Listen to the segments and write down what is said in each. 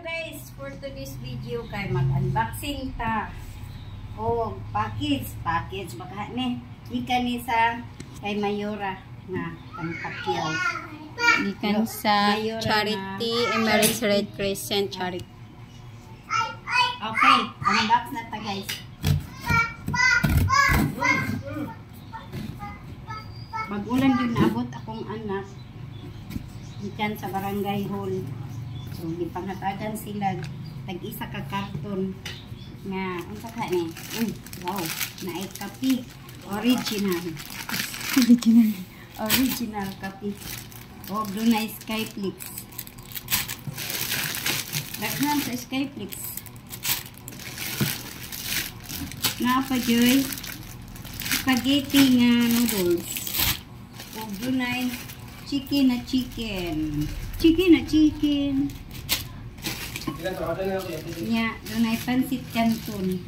guys, for today's video kay mag-unboxing ta. O package baka ni gikan ni sa kay Mayora nga ang Pacquiao. Gikan sa Mayora Charity Emirates Red Crescent Charity. Okay, unbox na ta guys. Mag-ulan yun naabot akong anak gikan sa barangay hall. So, gipanghatagan sila tag-isa ka karton nga unsa ka ni? Wow, naay kape original kape. O dunay Skyflix. Daghan sa Skyflix. Na pa joy spaghetti nga noodles. O dunay chicken. Nya, dunay pansit canton.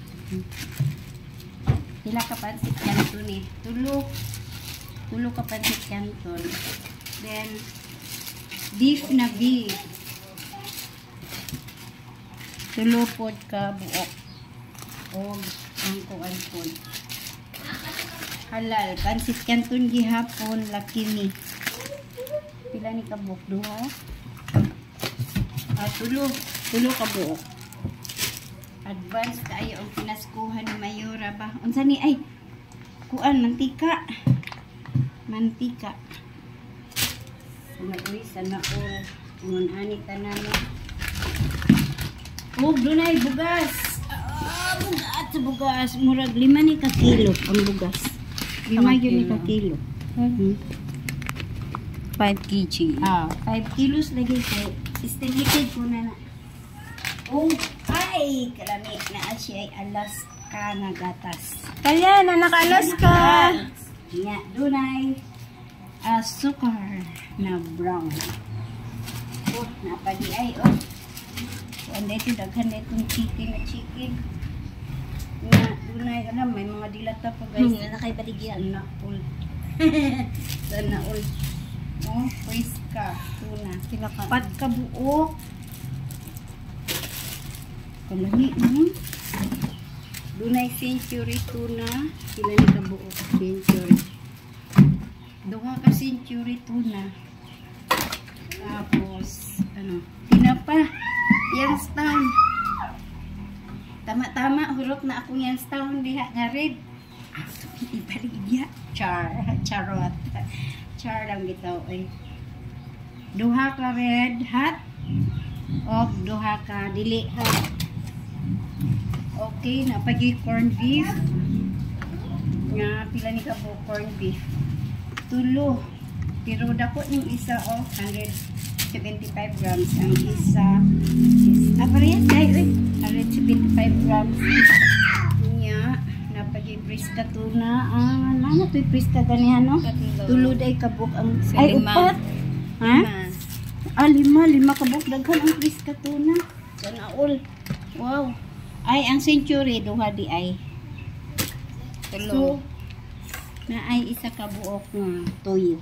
Pila ka pansit canton eh. Tulo ka pansit canton. Then beef. Tulo pod ka buok. O ang kuan pod. Halal pansit canton gihapon laki ni. Pila ni ka buok duha? Tulo ka buok. Advance kayo ang pinaskuhan ni Mayora ba? Unsa ni ay kuan mantika. Uy sana all ngon ani tanan. Oh, dunay bugas. Bugas murag 5 ni ka kilo ang bugas. 5 gyud ni ka kilo. 5 kg. 5 kilos lagi kay estimated ko na. Oh, ay kalami na siya ay Alaska nga gatas. Kaya na naka-Alaska. Nya dunay sukar na brown. Oh, napadi ay oh. So, anday ito daghan itong chicken. Nya dunay alam may mga dilata pa guys. Nakay baligyan na all. Sana all. Oh, friska tuna. Pat ka buok. Kalami dunay century tuna. Pila ni ka buok century. Duha ka century tuna. Tapos tinapa. Youngstown. Tama hurot na ako Youngstown diha nga red. Ibalik dia. Charot. Char lang bitaw ay. Duha ka red hot o duha ka dili hot. Okay, napagi corn beef. Nga pila ni ka po corn beef. Tulo. Pero dako ning isa o 175 grams ang isa. Parehas ay 175 grams. Nya napagi friska tuna. Ano to'y friska ganihan no? Tulo day kabuk ang ay upat. Ha? 5 kabuk daghan ang friska tuna. Sana all. Wow. Ay ang century duha di ay. So, na ay isa ka buok nga toyo.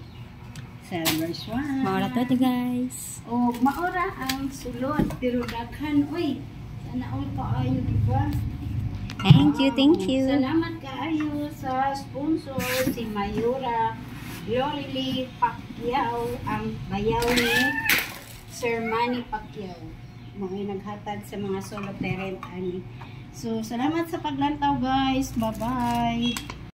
Sa verse 1. Maura to guys. O maura ang sulod pero daghan oy. Sana all kaayo di ba? Thank you. Salamat kaayo sa sponsor si Mayora Lorely Pacquiao, ang bayaw ni Sir Manny Pacquiao. Mga naghatag sa mga solo parent ani. So salamat sa paglantaw guys. Bye-bye.